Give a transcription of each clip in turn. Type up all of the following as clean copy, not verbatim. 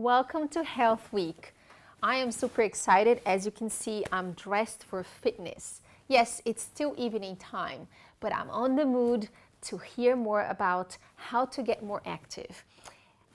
Welcome to Health Week. I am super excited. As you can see, I'm dressed for fitness. Yes, it's still evening time, but I'm on the mood to hear more about how to get more active.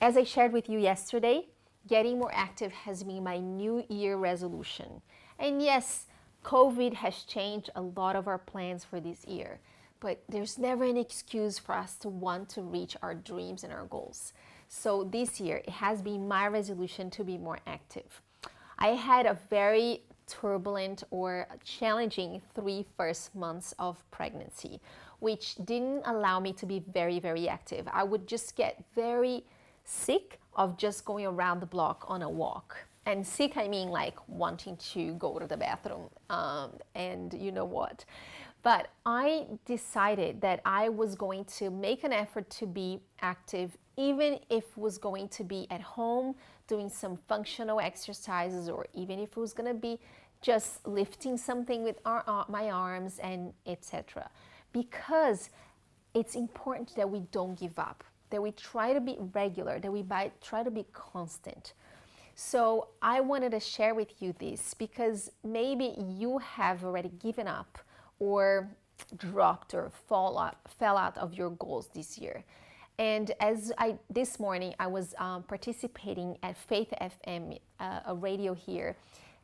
As I shared with you yesterday, getting more active has been my New Year resolution. And yes, COVID has changed a lot of our plans for this year, but there's never an excuse for us to want to reach our dreams and our goals. So this year, it has been my resolution to be more active. I had a very turbulent or challenging first 3 months of pregnancy, which didn't allow me to be very active. I would just get very sick of just going around the block on a walk. And sick, I mean like wanting to go to the bathroom and you know what. But I decided that I was going to make an effort to be active, even if it was going to be at home doing some functional exercises, or even if it was going to be just lifting something with my arms and etc. Because it's important that we don't give up, that we try to be regular, that we try to be constant. So I wanted to share with you this because maybe you have already given up or dropped or fell out of your goals this year. And this morning I was participating at Faith FM, a radio here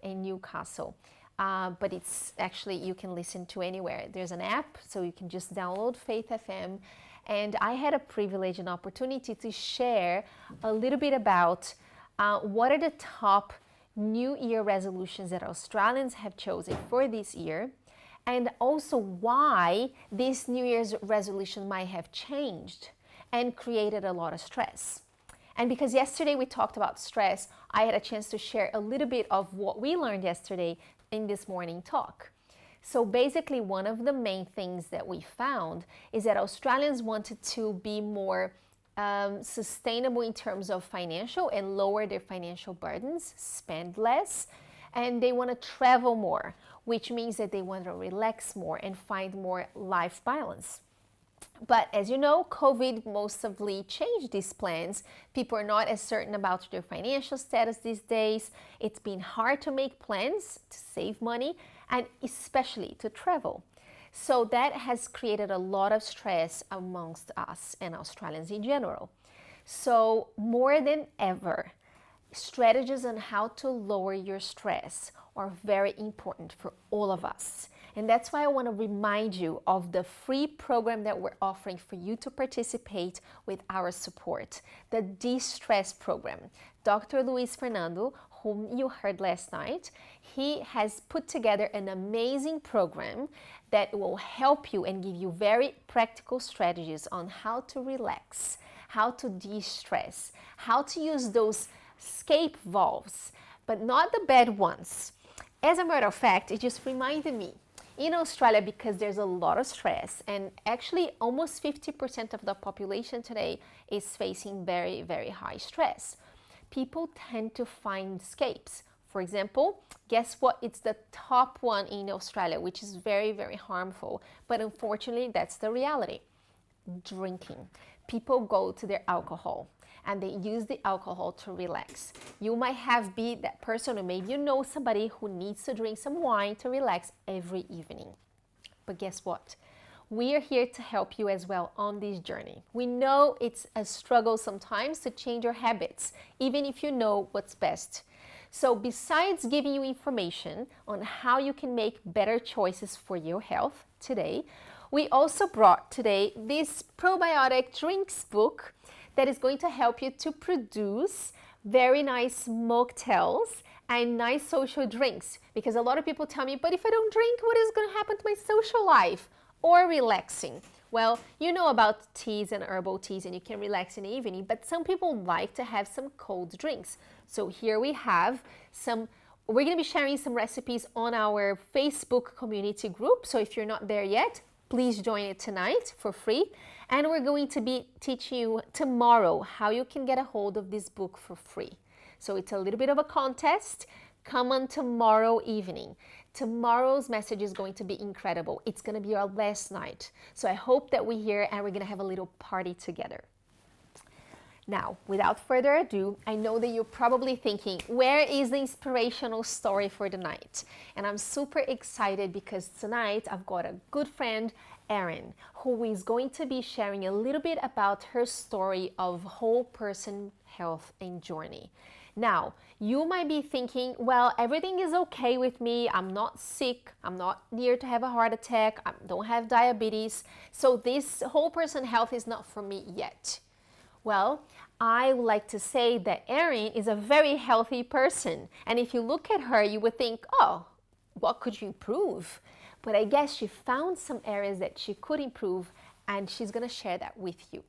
in Newcastle. But it's actually, you can listen to anywhere. There's an app, so you can just download Faith FM. And I had a privilege and opportunity to share a little bit about what are the top New Year resolutions that Australians have chosen for this year, and also why this New Year's resolution might have changed and created a lot of stress. And because yesterday we talked about stress, I had a chance to share a little bit of what we learned yesterday in this morning talk. So basically, one of the main things that we found is that Australians wanted to be more sustainable in terms of financial and lower their financial burdens, spend less, and they want to travel more, which means that they want to relax more and find more life balance. But as you know, COVID mostly changed these plans. People are not as certain about their financial status these days. It's been hard to make plans to save money and especially to travel. So that has created a lot of stress amongst us and Australians in general. So more than ever, strategies on how to lower your stress are very important for all of us. And that's why I want to remind you of the free program that we're offering for you to participate with our support, the De-Stress program. Dr. Luis Fernando, whom you heard last night, he has put together an amazing program that will help you and give you very practical strategies on how to relax, how to de-stress, how to use those escape valves, but not the bad ones. As a matter of fact, it just reminded me, in Australia, because there's a lot of stress, and actually almost 50% of the population today is facing very high stress, people tend to find escapes. For example, guess what? It's the top one in Australia, which is very harmful. But unfortunately, that's the reality. Drinking. People go to their alcohol and they use the alcohol to relax. You might have been that person, or maybe you know somebody who needs to drink some wine to relax every evening. But guess what? We are here to help you as well on this journey. We know it's a struggle sometimes to change your habits, even if you know what's best. So besides giving you information on how you can make better choices for your health today, we also brought today this probiotic drinks book that is going to help you to produce very nice mocktails and nice social drinks. Because a lot of people tell me, but if I don't drink, what is going to happen to my social life or relaxing? Well, you know about teas and herbal teas, and you can relax in the evening, but some people like to have some cold drinks. So here we have some, we're going to be sharing some recipes on our Facebook community group. So if you're not there yet, please join it tonight for free. And we're going to be teaching you tomorrow how you can get a hold of this book for free. So it's a little bit of a contest. Come on tomorrow evening. Tomorrow's message is going to be incredible. It's going to be our last night. So I hope that we're here and we're going to have a little party together. Now, without further ado, I know that you're probably thinking, where is the inspirational story for the night? And I'm super excited because tonight I've got a good friend, Erin, who is going to be sharing a little bit about her story of whole person health and journey. Now, you might be thinking, well, everything is okay with me. I'm not sick. I'm not near to have a heart attack. I don't have diabetes. So this whole person health is not for me yet. Well, I would like to say that Erin is a very healthy person. And if you look at her, you would think, oh, what could you improve? But I guess she found some areas that she could improve, and she's going to share that with you.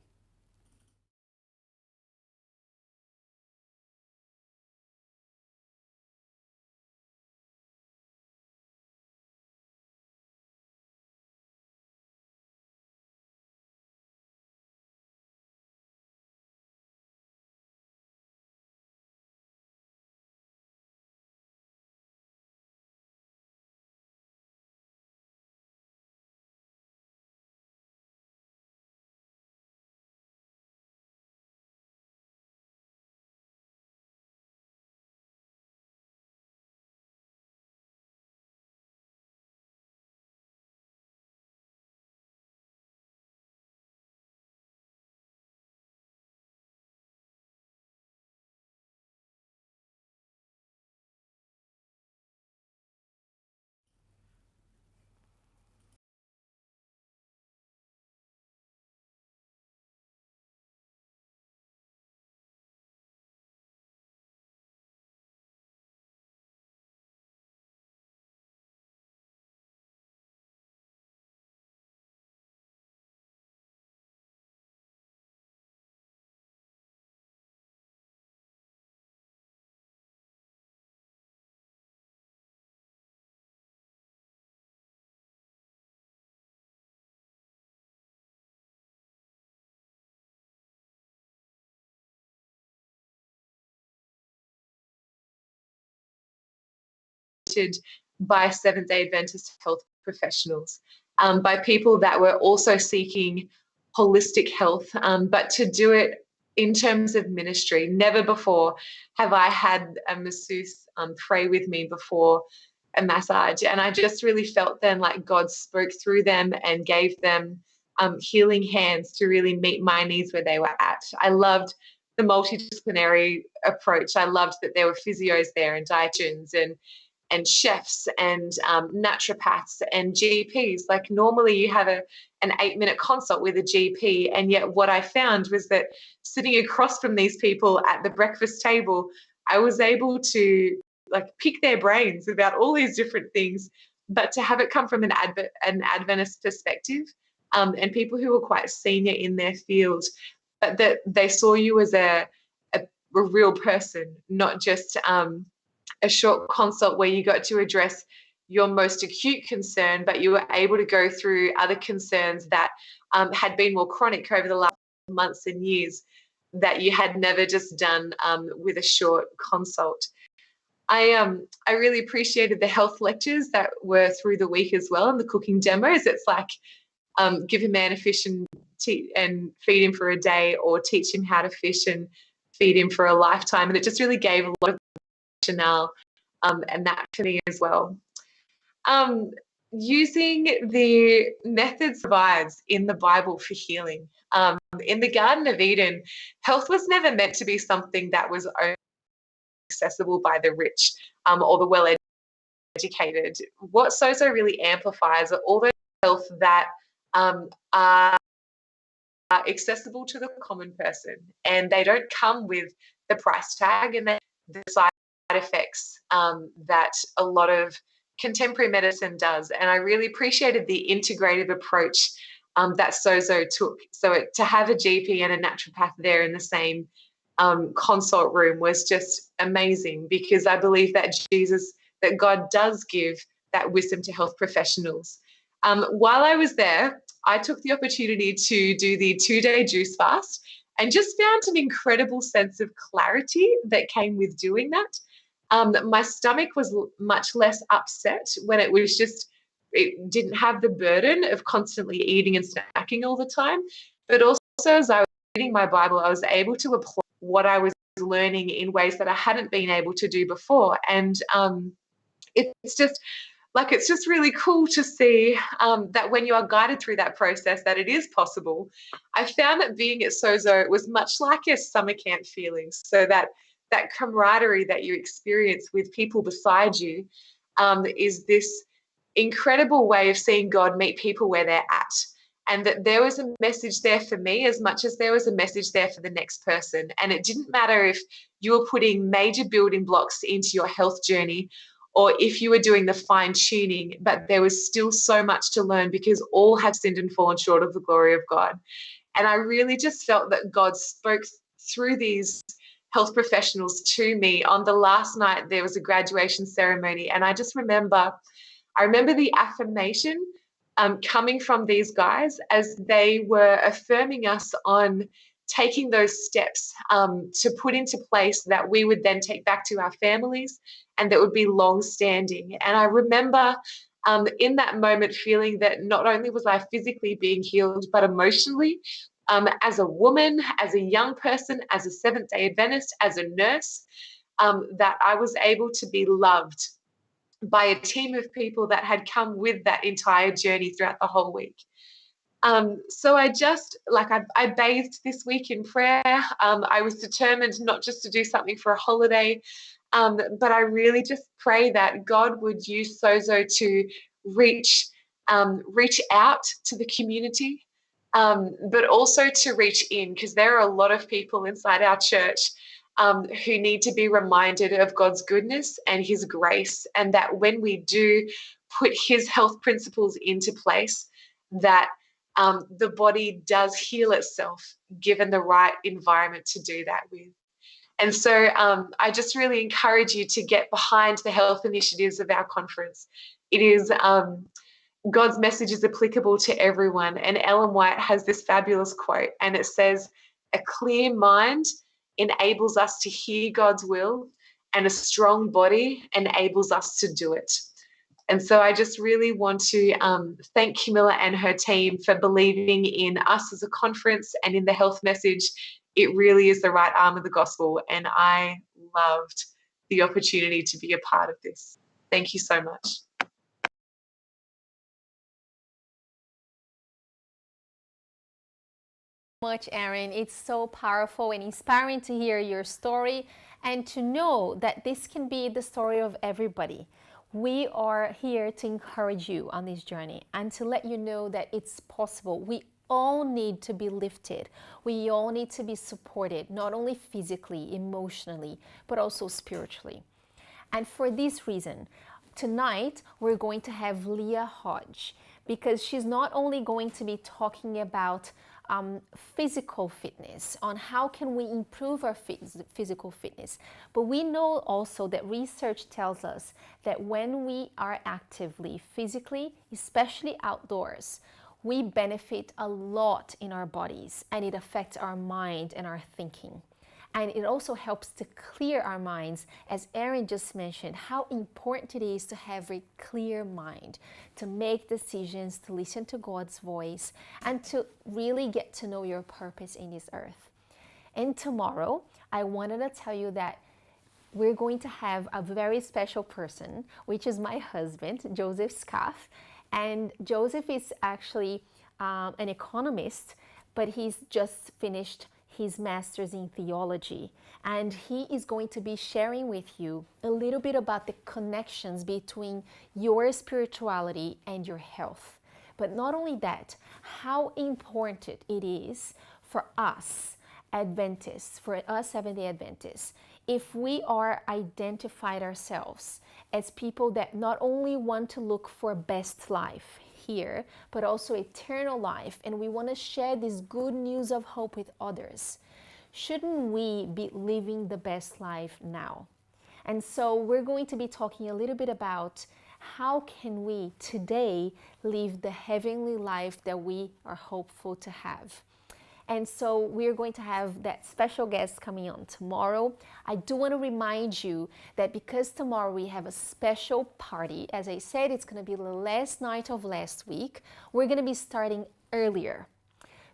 By Seventh-day Adventist health professionals, by people that were also seeking holistic health, but to do it in terms of ministry. Never before have I had a masseuse pray with me before a massage. And I just really felt then like God spoke through them and gave them healing hands to really meet my needs where they were at. I loved the multidisciplinary approach. I loved that there were physios there and dietitians and chefs and naturopaths and GPs. Like normally you have an 8-minute consult with a GP, and yet what I found was that sitting across from these people at the breakfast table, I was able to like pick their brains about all these different things, but to have it come from an Adventist perspective, and people who were quite senior in their field, but that they saw you as a real person, not just a short consult where you got to address your most acute concern, but you were able to go through other concerns that had been more chronic over the last months and years that you had never just done with a short consult. I really appreciated the health lectures that were through the week as well, and the cooking demos. It's like give a man a fish and feed him for a day, or teach him how to fish and feed him for a lifetime. And it just really gave a lot of rationale, and that for me as well. Using the methods provides in the Bible for healing. In the Garden of Eden, health was never meant to be something that was only accessible by the rich or the well-educated. What Sozo really amplifies are all those health that are accessible to the common person, and they don't come with the price tag and the side effects that a lot of contemporary medicine does. And I really appreciated the integrative approach that Sozo took. So to have a GP and a naturopath there in the same consult room was just amazing, because I believe that God does give that wisdom to health professionals. While I was there, I took the opportunity to do the 2-day juice fast and just found an incredible sense of clarity that came with doing that. My stomach was much less upset when it didn't have the burden of constantly eating and snacking all the time. But also, as I reading my Bible, I was able to apply what I was learning in ways that I hadn't been able to do before. And it's just really cool to see that when you are guided through that process, that it is possible. I found that being at Sozo, it was much like a summer camp feeling. So that camaraderie that you experience with people beside you is this incredible way of seeing God meet people where they're at. And that there was a message there for me as much as there was a message there for the next person. And it didn't matter if you were putting major building blocks into your health journey or if you were doing the fine tuning, but there was still so much to learn because all have sinned and fallen short of the glory of God. And I really just felt that God spoke through these health professionals to me. On the last night, there was a graduation ceremony, and I remember the affirmation coming from these guys as they were affirming us on taking those steps to put into place that we would then take back to our families and that would be long-standing. And I remember in that moment feeling that not only was I physically being healed, but emotionally, as a woman, as a young person, as a Seventh-day Adventist, as a nurse, that I was able to be loved by a team of people that had come with that entire journey throughout the whole week. So I bathed this week in prayer. I was determined not just to do something for a holiday, but I really just pray that God would use Sozo to reach out to the community, but also to reach in, because there are a lot of people inside our church who need to be reminded of God's goodness and his grace, and that when we do put his health principles into place, that the body does heal itself given the right environment to do that with. And so I just really encourage you to get behind the health initiatives of our conference. It is God's message is applicable to everyone. And Ellen White has this fabulous quote, and it says, "A clear mind enables us to hear God's will, and a strong body enables us to do it." And so I just really want to thank Camilla and her team for believing in us as a conference and in the health message. It really is the right arm of the gospel, and I loved the opportunity to be a part of this. Thank you so much. Much, Erin. It's so powerful and inspiring to hear your story and to know that this can be the story of everybody. We are here to encourage you on this journey and to let you know that it's possible. We all need to be lifted. We all need to be supported, not only physically, emotionally, but also spiritually. And for this reason, tonight we're going to have Leah Hodge, because she's not only going to be talking about physical fitness, on how can we improve our physical fitness, but we know also that research tells us that when we are actively physically, especially outdoors, we benefit a lot in our bodies, and it affects our mind and our thinking. And it also helps to clear our minds, as Erin just mentioned, how important it is to have a clear mind, to make decisions, to listen to God's voice, and to really get to know your purpose in this earth. And tomorrow, I wanted to tell you that we're going to have a very special person, which is my husband, Joseph Scaff. And Joseph is actually an economist, but he's just finished his master's in theology, and he is going to be sharing with you a little bit about the connections between your spirituality and your health. But not only that, how important it is for us Adventists, for us Seventh-day Adventists, if we are identified ourselves as people that not only want to look for best life here, but also eternal life, and we want to share this good news of hope with others, shouldn't we be living the best life now? And so we're going to be talking a little bit about how can we today live the heavenly life that we are hopeful to have. And so we're going to have that special guest coming on tomorrow. I do want to remind you that because tomorrow we have a special party, as I said, it's going to be the last night of last week. We're going to be starting earlier.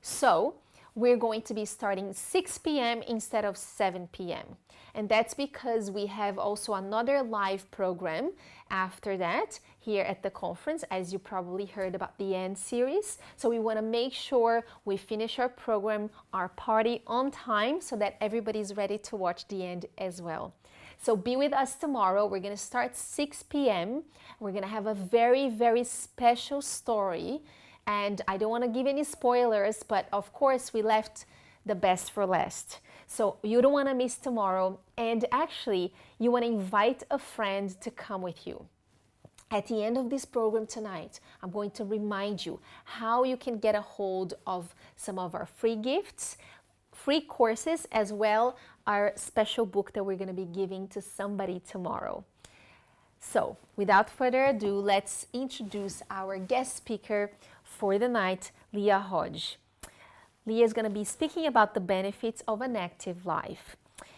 So we're going to be starting 6 p.m. instead of 7 p.m. And that's because we have also another live program after that here at the conference, as you probably heard about the End series. So we want to make sure we finish our program, our party on time so that everybody's ready to watch the End as well. So be with us tomorrow. We're going to start 6 p.m. We're going to have a very, very special story. And I don't want to give any spoilers, but of course we left the best for last. So you don't want to miss tomorrow. And actually, you want to invite a friend to come with you. At the end of this program tonight, I'm going to remind you how you can get a hold of some of our free gifts, free courses, as well our special book that we're going to be giving to somebody tomorrow. So without further ado, let's introduce our guest speaker for the night, Leah Hodge. Leah is going to be speaking about the benefits of an active life.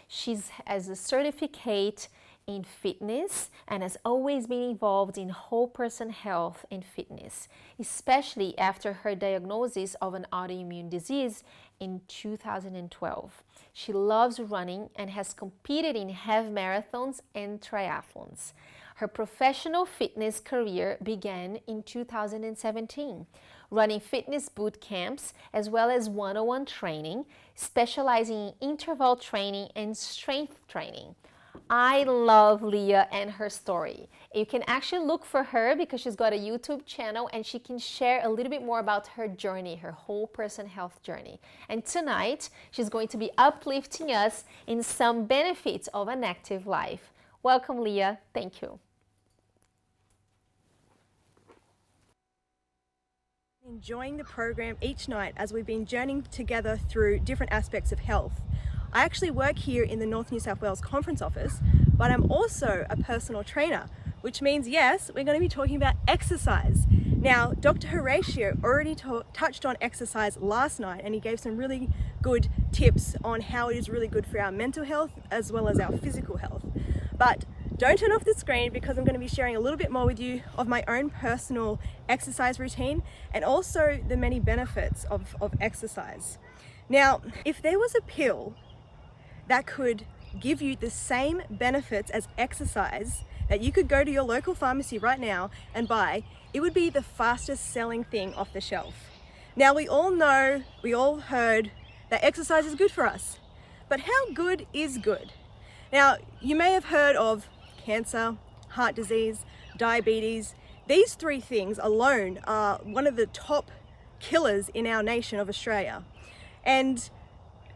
She has a certificate in fitness and has always been involved in whole person health and fitness, especially after her diagnosis of an autoimmune disease in 2012. She loves running and has competed in half marathons and triathlons. Her professional fitness career began in 2017, running fitness boot camps as well as one-on-one training, specializing in interval training and strength training. I love Leah and her story. You can actually look for her because she's got a YouTube channel and she can share a little bit more about her journey, her whole person health journey. And tonight, she's going to be uplifting us in some benefits of an active life. Welcome, Leah. Thank you. Enjoying the program each night as we've been journeying together through different aspects of health. I actually work here in the North New South Wales Conference Office, but I'm also a personal trainer, which means, yes, we're going to be talking about exercise. Now, Dr. Horatio already touched on exercise last night, and he gave some really good tips on how it is really good for our mental health as well as our physical health. But don't turn off the screen because I'm going to be sharing a little bit more with you of my own personal exercise routine and also the many benefits of exercise. Now, if there was a pill that could give you the same benefits as exercise that you could go to your local pharmacy right now and buy, it would be the fastest selling thing off the shelf. Now, we all know, we all heard that exercise is good for us, but how good is good? Now, you may have heard of cancer, heart disease, diabetes. These three things alone are one of the top killers in our nation of Australia. And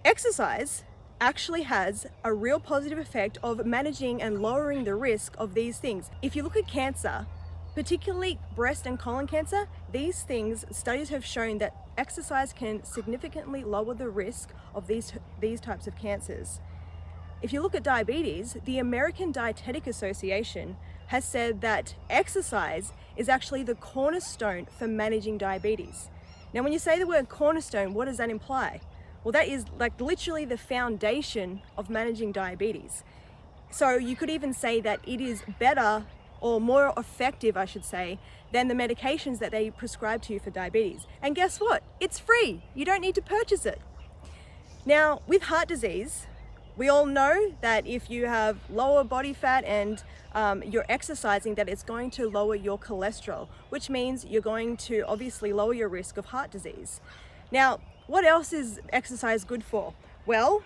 exercise actually has a real positive effect of managing and lowering the risk of these things. If you look at cancer, particularly breast and colon cancer, these things, studies have shown that exercise can significantly lower the risk of these types of cancers. If you look at diabetes, the American Dietetic Association has said that exercise is actually the cornerstone for managing diabetes. Now, when you say the word cornerstone, what does that imply? Well, that is like literally the foundation of managing diabetes. So you could even say that it is better or more effective, I should say, than the medications that they prescribe to you for diabetes. And guess what? It's free. You don't need to purchase it. Now, with heart disease, we all know that if you have lower body fat and you're exercising, that it's going to lower your cholesterol, which means you're going to obviously lower your risk of heart disease. Now, what else is exercise good for? Well,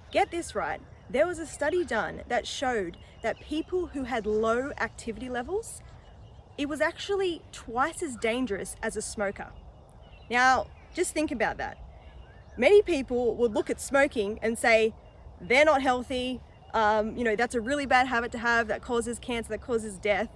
get this right. There was a study done that showed that people who had low activity levels, it was actually twice as dangerous as a smoker. Now, just think about that. Many people would look at smoking and say, they're not healthy, that's a really bad habit to have that causes cancer, that causes death.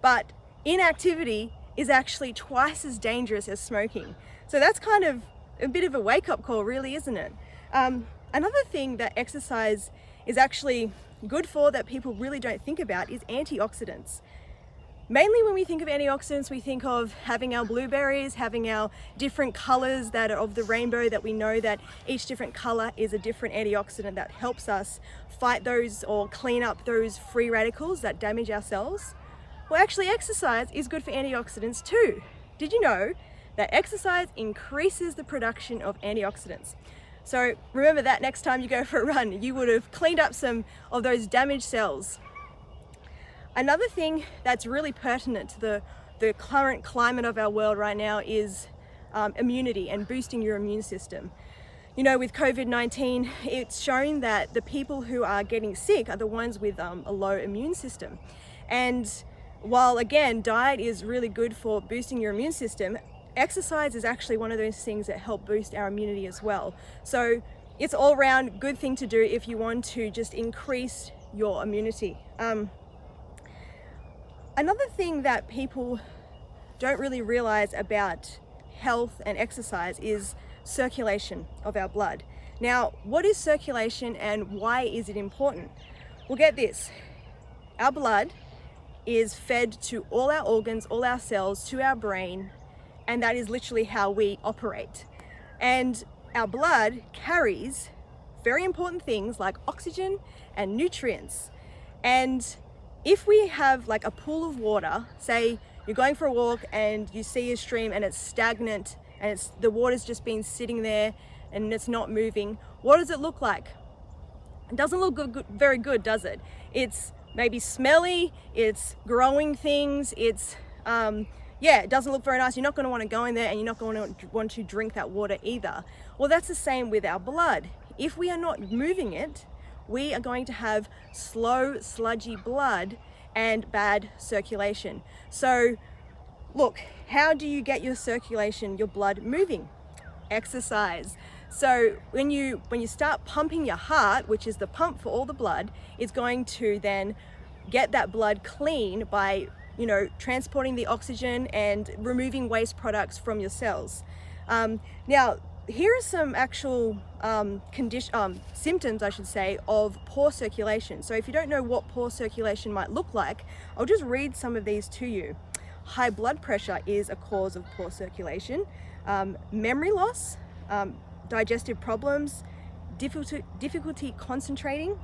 But inactivity is actually twice as dangerous as smoking. So that's kind of a bit of a wake-up call, really, isn't it? Another thing that exercise is actually good for that people really don't think about is antioxidants. Mainly when we think of antioxidants, we think of having our blueberries, having our different colors that are of the rainbow, that we know that each different color is a different antioxidant that helps us fight those or clean up those free radicals that damage our cells. Well, actually exercise is good for antioxidants too. Did you know that exercise increases the production of antioxidants. So remember that next time you go for a run, you would have cleaned up some of those damaged cells. Another thing that's really pertinent to the current climate of our world right now is immunity and boosting your immune system. You know, with COVID-19, it's shown that the people who are getting sick are the ones with a low immune system. And while again, diet is really good for boosting your immune system, exercise is actually one of those things that help boost our immunity as well. So it's all around good thing to do if you want to just increase your immunity. Another thing that people don't really realize about health and exercise is circulation of our blood. Now, what is circulation and why is it important? Well, get this. Our blood is fed to all our organs, all our cells, to our brain, and that is literally how we operate. And our blood carries very important things like oxygen and nutrients. And if we have like a pool of water, say you're going for a walk and you see a stream and it's stagnant and the water's just been sitting there and it's not moving, what does it look like? It doesn't look very good, does it? It's maybe smelly, it's growing things, it's, it doesn't look very nice. You're not going to want to go in there and you're not going to want to drink that water either. Well, that's the same with our blood. If we are not moving it, we are going to have slow, sludgy blood and bad circulation. So look, how do you get your circulation, your blood moving? Exercise. So when you start pumping your heart, which is the pump for all the blood, it's going to then get that blood clean by, you know, transporting the oxygen and removing waste products from your cells. Now, here are some actual symptoms, I should say, of poor circulation. So if you don't know what poor circulation might look like, I'll just read some of these to you. High blood pressure is a cause of poor circulation. Memory loss, digestive problems, difficulty concentrating,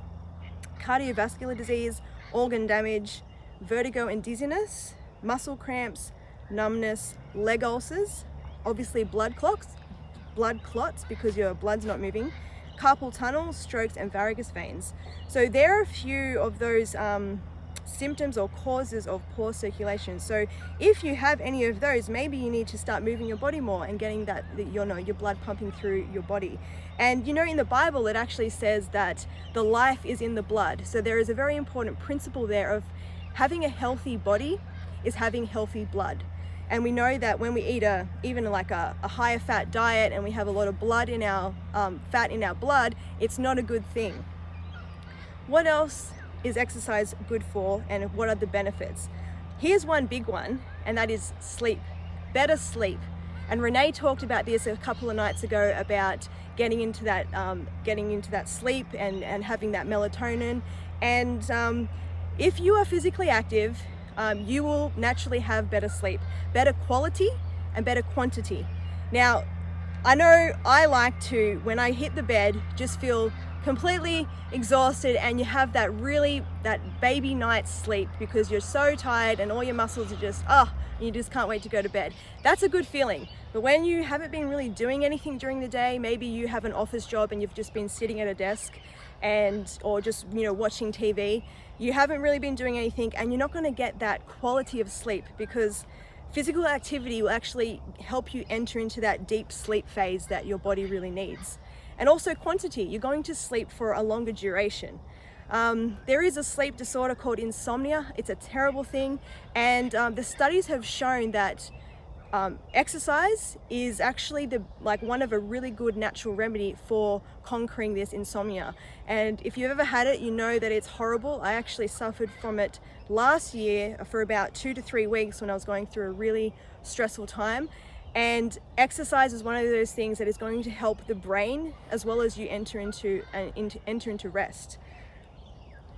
cardiovascular disease, organ damage, vertigo and dizziness, muscle cramps, numbness, leg ulcers, obviously blood clots because your blood's not moving, carpal tunnel, strokes and varicose veins. So there are a few of those symptoms or causes of poor circulation. So if you have any of those, maybe you need to start moving your body more and getting your blood pumping through your body. And you know, in the Bible it actually says that the life is in the blood. So there is a very important principle there of having a healthy body is having healthy blood. And we know that when we eat even like a higher fat diet and we have a lot of blood in our fat in our blood, it's not a good thing. What else is exercise good for and what are the benefits? Here's one big one, and that is sleep. Better sleep. And Renee talked about this a couple of nights ago about getting into that sleep and having that melatonin. And if you are physically active, you will naturally have better sleep, better quality and better quantity. Now, I know I like to, when I hit the bed, just feel completely exhausted and you have that baby night sleep because you're so tired and all your muscles are just, and you just can't wait to go to bed. That's a good feeling. But when you haven't been really doing anything during the day, maybe you have an office job and you've just been sitting at a desk or just, you know, watching TV, you haven't really been doing anything and you're not going to get that quality of sleep because physical activity will actually help you enter into that deep sleep phase that your body really needs. And also quantity, you're going to sleep for a longer duration. There is a sleep disorder called insomnia. It's a terrible thing. And the studies have shown that exercise is actually one of a really good natural remedy for conquering this insomnia. And if you've ever had it, you know that it's horrible. I actually suffered from it last year for about 2 to 3 weeks when I was going through a really stressful time. And exercise is one of those things that is going to help the brain as well as you enter into rest.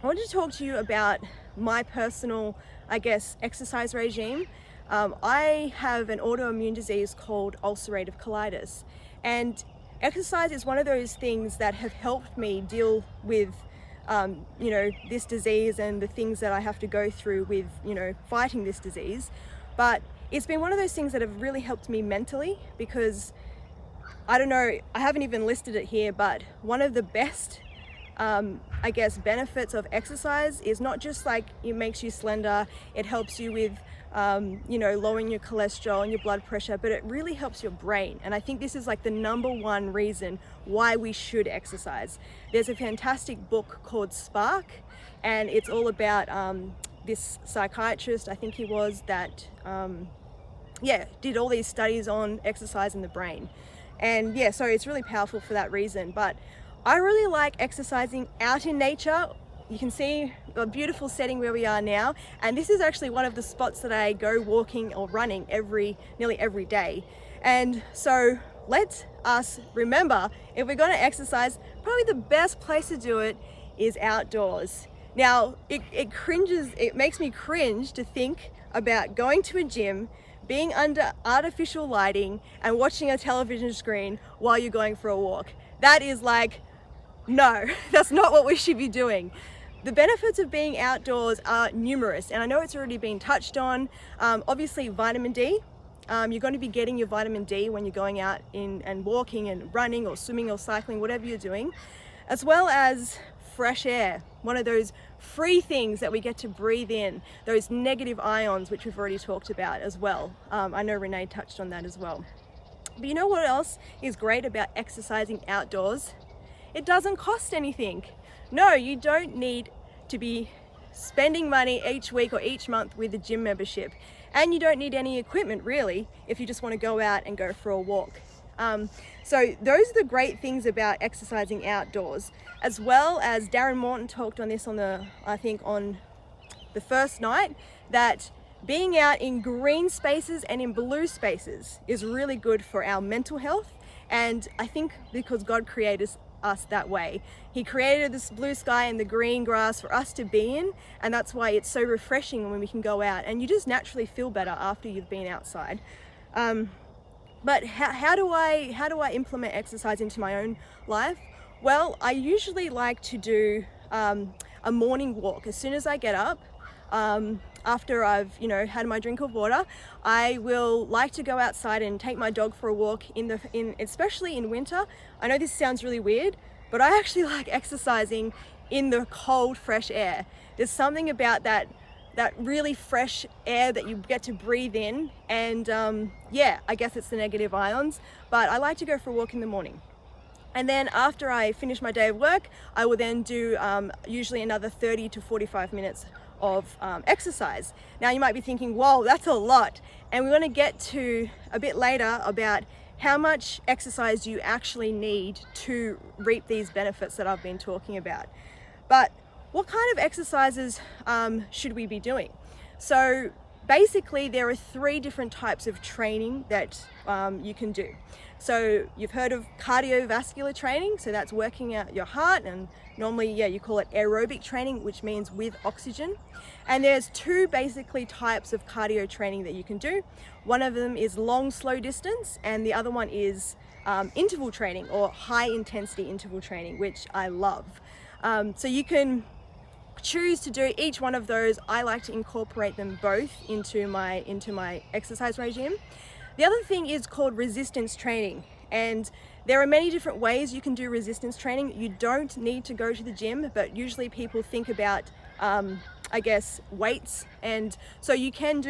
I want to talk to you about my personal, exercise regime. I have an autoimmune disease called ulcerative colitis, and exercise is one of those things that have helped me deal with this disease and the things that I have to go through with, fighting this disease. But it's been one of those things that have really helped me mentally, because I don't know, I haven't even listed it here, but one of the best I guess benefits of exercise is not just like it makes you slender, it helps you with you know, lowering your cholesterol and your blood pressure, but it really helps your brain. And I think this is like the #1 reason why we should exercise. There's a fantastic book called Spark, and it's all about this psychiatrist, I think he was, that yeah, did all these studies on exercise in the brain. And yeah, so it's really powerful for that reason. But I really like exercising out in nature. You can see a beautiful setting where we are now, and this is actually one of the spots that I go walking or running nearly every day. And so let us remember, if we're going to exercise, probably the best place to do it is outdoors. Now, it makes me cringe to think about going to a gym, being under artificial lighting and watching a television screen while you're going for a walk. That is like, no, that's not what we should be doing. The benefits of being outdoors are numerous, and I know it's already been touched on. Obviously, vitamin D. You're going to be getting your vitamin D when you're going out and walking and running or swimming or cycling, whatever you're doing, as well as fresh air, one of those free things that we get to breathe in, those negative ions, which we've already talked about as well. I know Renee touched on that as well. But you know what else is great about exercising outdoors? It doesn't cost anything. No, you don't need to be spending money each week or each month with a gym membership. And you don't need any equipment really if you just want to go out and go for a walk. So those are the great things about exercising outdoors, as well as Darren Morton talked on this I think on the first night, that being out in green spaces and in blue spaces is really good for our mental health. And I think because God created us that way. He created this blue sky and the green grass for us to be in, and that's why it's so refreshing when we can go out and you just naturally feel better after you've been outside. But how do I implement exercise into my own life? Well, I usually like to do a morning walk. As soon as I get up, after I've had my drink of water, I will like to go outside and take my dog for a walk especially in winter. I know this sounds really weird, but I actually like exercising in the cold, fresh air. There's something about that really fresh air that you get to breathe in, and yeah, I guess it's the negative ions, but I like to go for a walk in the morning. And then after I finish my day of work, I will then do usually another 30 to 45 minutes of exercise. Now you might be thinking, whoa, that's a lot. And we're going to get to a bit later about how much exercise you actually need to reap these benefits that I've been talking about. But what kind of exercises should we be doing? So basically there are 3 different types of training that you can do. So you've heard of cardiovascular training, so that's working out your heart, and normally, yeah, you call it aerobic training, which means with oxygen. And there's 2 basically types of cardio training that you can do. One of them is long, slow distance, and the other one is interval training, or high intensity interval training, which I love. So you can choose to do each one of those. I like to incorporate them both into my exercise regime. The other thing is called resistance training, and there are many different ways you can do resistance training. You don't need to go to the gym, but usually people think about I guess weights, and so you can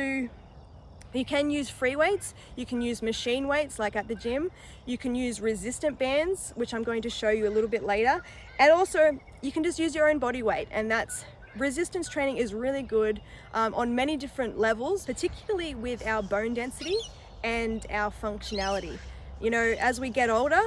use free weights, you can use machine weights like at the gym, you can use resistant bands, which I'm going to show you a little bit later, and also you can just use your own body weight. And resistance training is really good on many different levels, particularly with our bone density and our functionality. As we get older,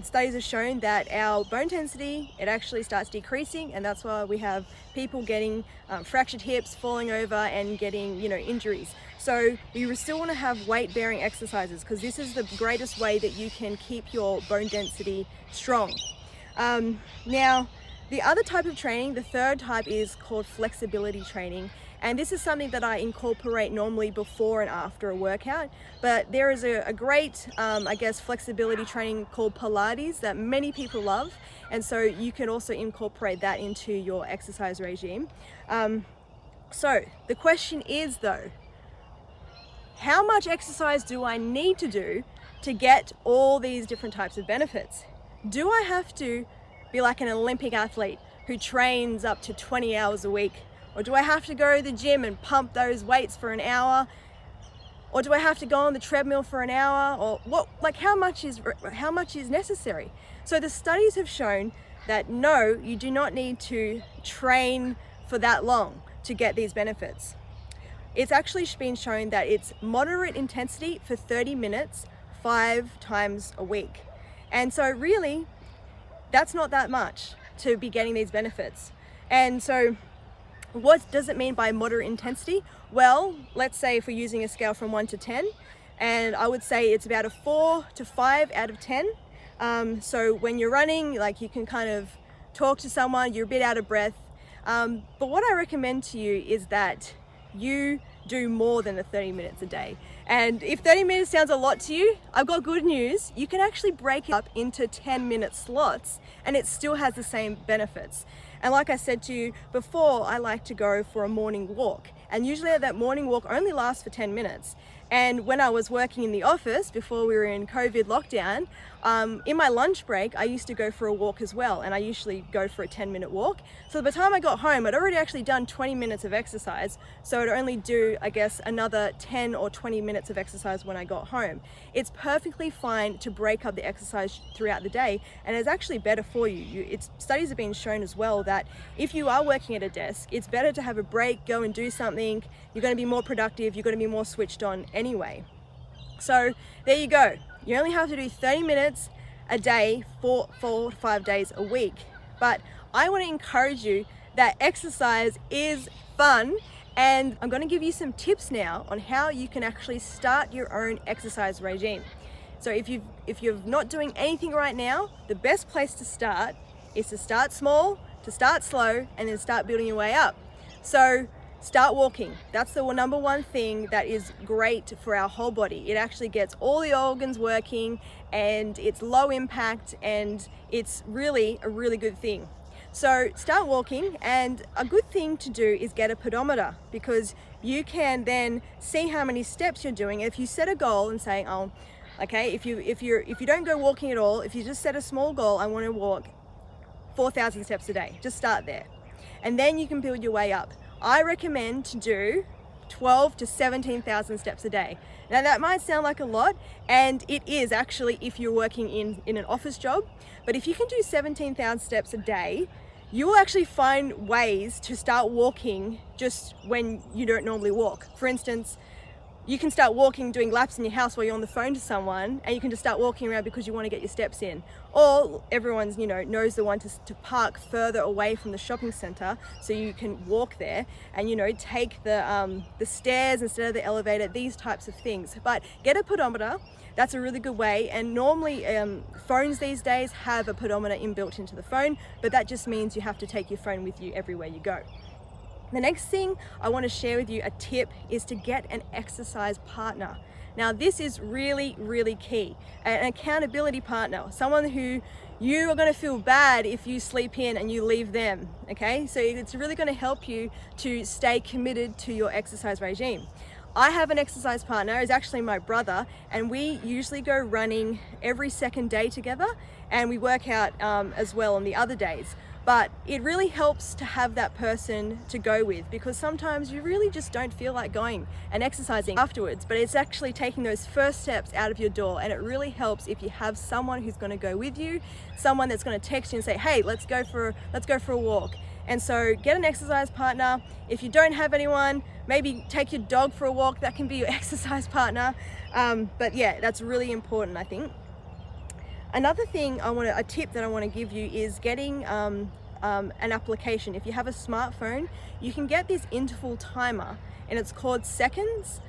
studies have shown that our bone density, it actually starts decreasing, and that's why we have people getting fractured hips, falling over, and getting injuries. So we still want to have weight-bearing exercises, because this is the greatest way that you can keep your bone density strong. Now, the other type of training, the 3rd type, is called flexibility training. And this is something that I incorporate normally before and after a workout. But there is a great, I guess, flexibility training called Pilates that many people love. And so you can also incorporate that into your exercise regime. So the question is though, how much exercise do I need to do to get all these different types of benefits? Do I have to be like an Olympic athlete who trains up to 20 hours a week? Or do I have to go to the gym and pump those weights for an hour? Or do I have to go on the treadmill for an hour? Or what, like how much is necessary? So the studies have shown that no, you do not need to train for that long to get these benefits. It's actually been shown that it's moderate intensity for 30 minutes, 5 times a week. And so really, that's not that much to be getting these benefits. And so what does it mean by moderate intensity? Well, let's say if we're using a scale from 1 to 10, and I would say it's about a 4 to 5 out of 10. So when you're running, like you can kind of talk to someone, you're a bit out of breath. But what I recommend to you is that you do more than the 30 minutes a day. And if 30 minutes sounds a lot to you, I've got good news. You can actually break it up into 10-minute slots and it still has the same benefits. And like I said to you before, I like to go for a morning walk. And usually that morning walk only lasts for 10 minutes. And when I was working in the office before we were in COVID lockdown, in my lunch break, I used to go for a walk as well. And I usually go for a 10-minute walk. So by the time I got home, I'd already actually done 20 minutes of exercise. So I'd only do, I guess, another 10 or 20 minutes of exercise when I got home. It's perfectly fine to break up the exercise throughout the day. And it's actually better for you. Studies have been shown as well that if you are working at a desk, it's better to have a break, go and do something. You're going to be more productive. You're going to be more switched on anyway. So there you go. You only have to do 30 minutes a day for 4 to 5 days a week. But I want to encourage you that exercise is fun, and I'm going to give you some tips now on how you can actually start your own exercise regime. So if you're not doing anything right now, the best place to start is to start small, to start slow, and then start building your way up. So start walking. That's the number one thing that is great for our whole body. It actually gets all the organs working and it's low impact and it's really a really good thing. So start walking, and a good thing to do is get a pedometer, because you can then see how many steps you're doing. If you set a goal and say, oh, okay, if you don't go walking at all, if you just set a small goal, I want to walk 4,000 steps a day, just start there. And then you can build your way up. I recommend to do 12 to 17,000 steps a day. Now that might sound like a lot, and it is actually if you're working in an office job, but if you can do 17,000 steps a day, you will actually find ways to start walking just when you don't normally walk. For instance, you can start walking, doing laps in your house while you're on the phone to someone, and you can just start walking around because you want to get your steps in. Or everyone's, knows the one to park further away from the shopping center so you can walk there and, take the stairs instead of the elevator, these types of things. But get a pedometer. That's a really good way. And normally phones these days have a pedometer inbuilt into the phone, but that just means you have to take your phone with you everywhere you go. The next thing I want to share with you, a tip, is to get an exercise partner. Now this is really, really key. An accountability partner, someone who you are going to feel bad if you sleep in and you leave them, okay? So it's really going to help you to stay committed to your exercise regime. I have an exercise partner, it's actually my brother, and we usually go running every second day together, and we work out as well on the other days. But it really helps to have that person to go with, because sometimes you really just don't feel like going and exercising afterwards, but it's actually taking those first steps out of your door. And it really helps if you have someone who's going to go with you, someone that's going to text you and say, hey, let's go for a walk. And so get an exercise partner. If you don't have anyone, maybe take your dog for a walk. That can be your exercise partner. But yeah, that's really important, I think. Another thing a tip that I want to give you is getting an application. If you have a smartphone, you can get this interval timer, and it's called Seconds.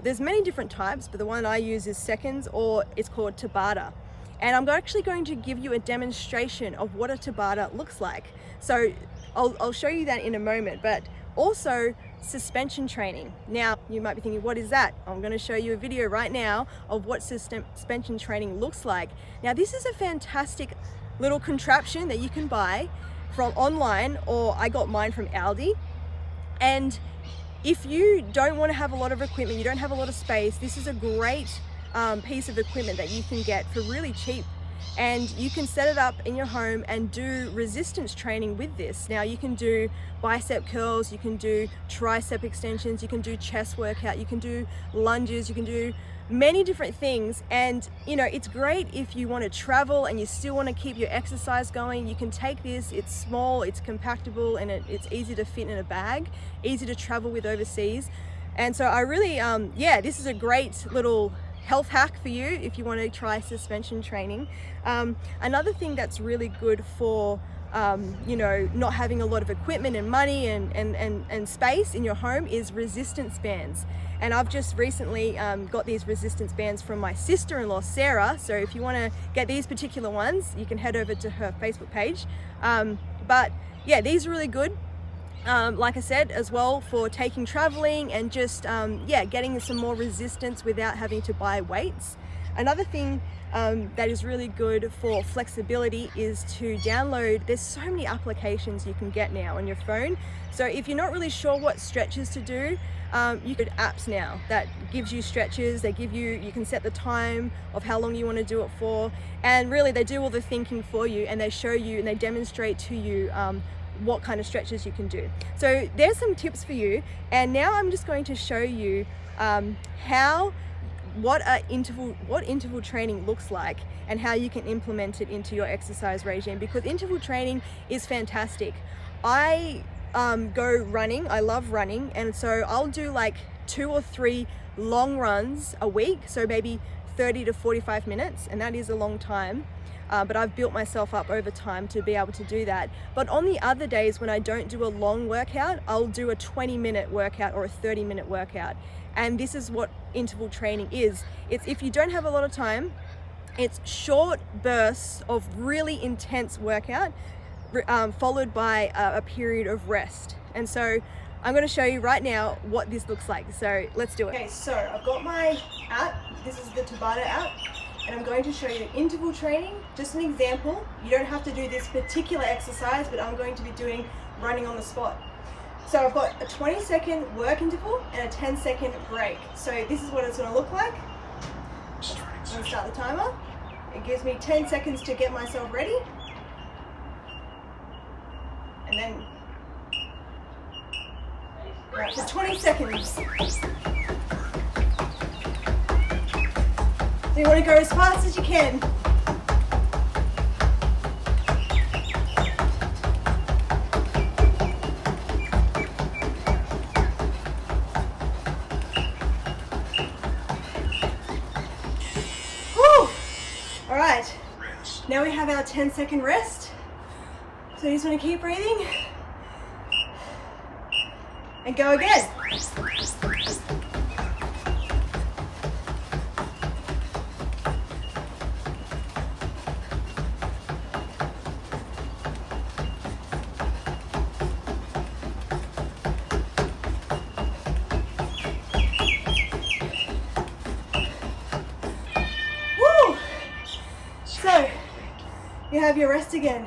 There's many different types, but the one I use is Seconds, or it's called Tabata. And I'm actually going to give you a demonstration of what a Tabata looks like. So I'll show you that in a moment, but also suspension training. Now you might be thinking, what is that? I'm going to show you a video right now of what suspension training looks like. Now this is a fantastic little contraption that you can buy from online, or I got mine from Aldi, and if you don't want to have a lot of equipment, you don't have a lot of space, this is a great piece of equipment that you can get for really cheap. And you can set it up in your home and do resistance training with this. Now you can do bicep curls, you can do tricep extensions, you can do chest workout, you can do lunges, you can do many different things. And you know, it's great if you want to travel and you still want to keep your exercise going. You can take this, it's small, it's compactable, and it's easy to fit in a bag, easy to travel with overseas. And so I really, yeah, this is a great little health hack for you if you want to try suspension training. Another thing that's really good for you know, not having a lot of equipment and money and space in your home is resistance bands. And I've just recently got these resistance bands from my sister-in-law Sarah, so if you want to get these particular ones you can head over to her Facebook page. But yeah, these are really good. Like I said, as well, for taking traveling and just yeah, getting some more resistance without having to buy weights. Another thing that is really good for flexibility is to download. There's so many applications you can get now on your phone. So if you're not really sure what stretches to do, you could apps now that gives you stretches. They give you, you can set the time of how long you want to do it for, and really they do all the thinking for you, and they show you and they demonstrate to you what kind of stretches you can do. So there's some tips for you, and now I'm just going to show you what interval training looks like and how you can implement it into your exercise regime, because interval training is fantastic. I go running, I love running, and so I'll do like 2 or 3 long runs a week, so maybe 30 to 45 minutes, and that is a long time. But I've built myself up over time to be able to do that. But on the other days when I don't do a long workout, I'll do a 20-minute workout or a 30-minute workout. And this is what interval training is. It's if you don't have a lot of time, it's short bursts of really intense workout followed by a period of rest. And so I'm going to show you right now what this looks like. So let's do it. Okay, so I've got my app. This is the Tabata app. And I'm going to show you interval training, just an example. You don't have to do this particular exercise, but I'm going to be doing running on the spot. So I've got a 20-second work interval and a 10-second break. So this is what it's going to look like. I'm going to start the timer. It gives me 10 seconds to get myself ready. And then, right, for 20 seconds. So you want to go as fast as you can. Whew. All right, now we have our 10-second rest. So you just want to keep breathing and go again. So you have your rest again.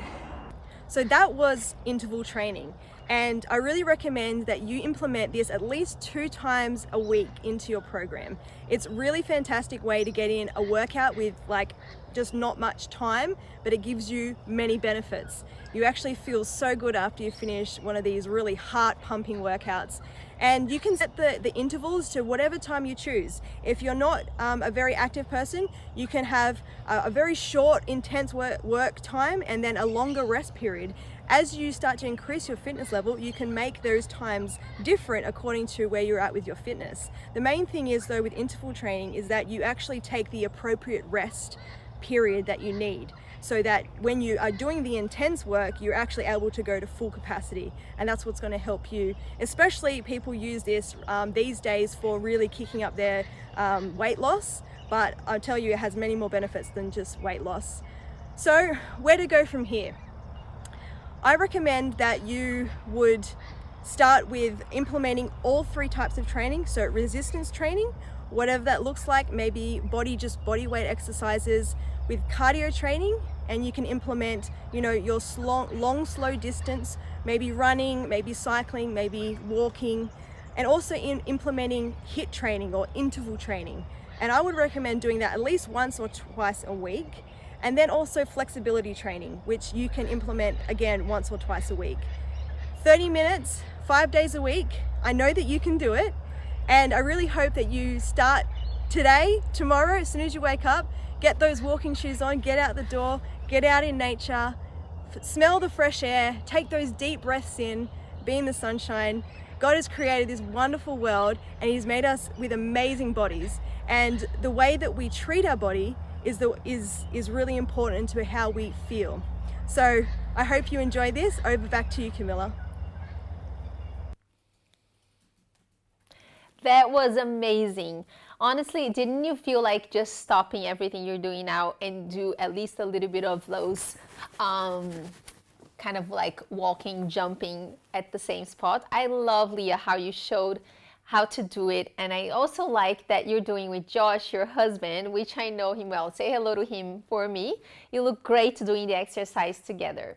So that was interval training, and I really recommend that you implement this at least 2 times a week into your program. It's a really fantastic way to get in a workout with like just not much time, but it gives you many benefits. You actually feel so good after you finish one of these really heart pumping workouts. And you can set the intervals to whatever time you choose. If you're not a very active person, you can have a very short, intense work time and then a longer rest period. As you start to increase your fitness level, you can make those times different according to where you're at with your fitness. The main thing is though with interval training is that you actually take the appropriate rest period that you need, so that when you are doing the intense work, you're actually able to go to full capacity. And that's what's going to help you. Especially people use this these days for really kicking up their weight loss, but I'll tell you it has many more benefits than just weight loss. So where to go from here? I recommend that you would start with implementing all 3 types of training. So resistance training, whatever that looks like, maybe just body weight exercises with cardio training, and you can implement, you know, your long slow distance, maybe running, maybe cycling, maybe walking, and also in implementing HIIT training or interval training. And I would recommend doing that at least once or twice a week. And then also flexibility training, which you can implement again once or twice a week. 30 minutes, 5 days a week. I know that you can do it. And I really hope that you start today, tomorrow, as soon as you wake up, get those walking shoes on, get out the door, get out in nature, smell the fresh air, take those deep breaths in, be in the sunshine. God has created this wonderful world and He's made us with amazing bodies. And the way that we treat our body is really important to how we feel. So I hope you enjoy this. Over back to you, Camilla. That was amazing. Honestly, didn't you feel like just stopping everything you're doing now and do at least a little bit of those kind of like walking, jumping at the same spot? I love, Leah, how you showed how to do it. And I also like that you're doing with Josh, your husband, which I know him well. Say hello to him for me. You look great doing the exercise together.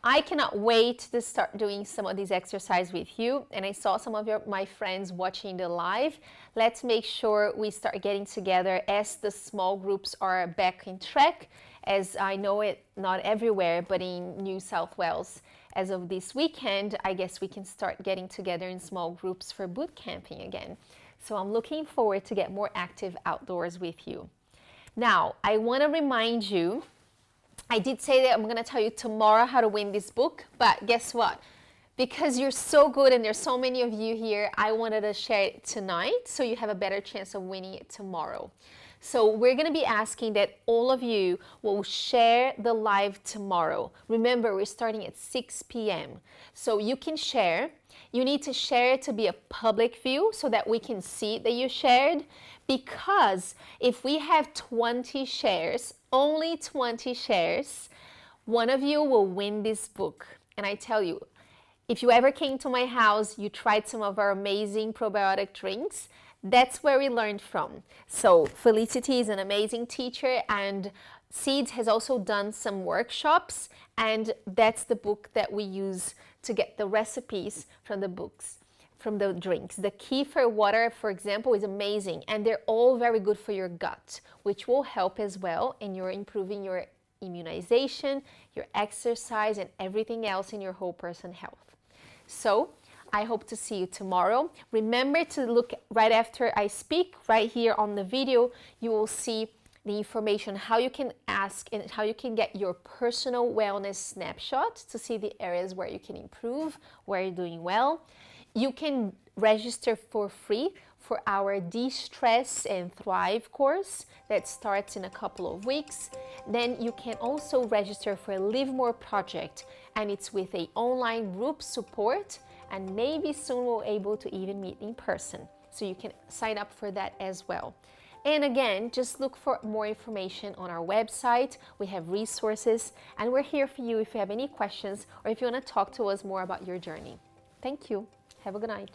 I cannot wait to start doing some of these exercises with you. And I saw some of my friends watching the live. Let's make sure we start getting together as the small groups are back in track. As I know it, not everywhere, but in New South Wales. As of this weekend, I guess we can start getting together in small groups for boot camping again. So I'm looking forward to get more active outdoors with you. Now, I want to remind you, I did say that I'm going to tell you tomorrow how to win this book, but guess what? Because you're so good and there's so many of you here, I wanted to share it tonight so you have a better chance of winning it tomorrow. So we're going to be asking that all of you will share the live tomorrow. Remember, we're starting at 6 p.m. So you can share. You need to share it to be a public view so that we can see that you shared. Because if we have 20 shares, only 20 shares, one of you will win this book. And I tell you, if you ever came to my house, you tried some of our amazing probiotic drinks, that's where we learned from. So Felicity is an amazing teacher, and Seeds has also done some workshops, and that's the book that we use to get the recipes from the books, from the drinks. The kefir water, for example, is amazing, and they're all very good for your gut, which will help as well in your improving your immunization, your exercise, and everything else in your whole person health. So I hope to see you tomorrow. Remember to look right after I speak, right here on the video, you will see the information, how you can ask and how you can get your personal wellness snapshot to see the areas where you can improve, where you're doing well. You can register for free for our De-Stress and Thrive course that starts in a couple of weeks. Then you can also register for a Live More project, and it's with an online group support, and maybe soon we'll be able to even meet in person. So you can sign up for that as well. And again, just look for more information on our website. We have resources, and we're here for you if you have any questions or if you want to talk to us more about your journey. Thank you. Have a good night.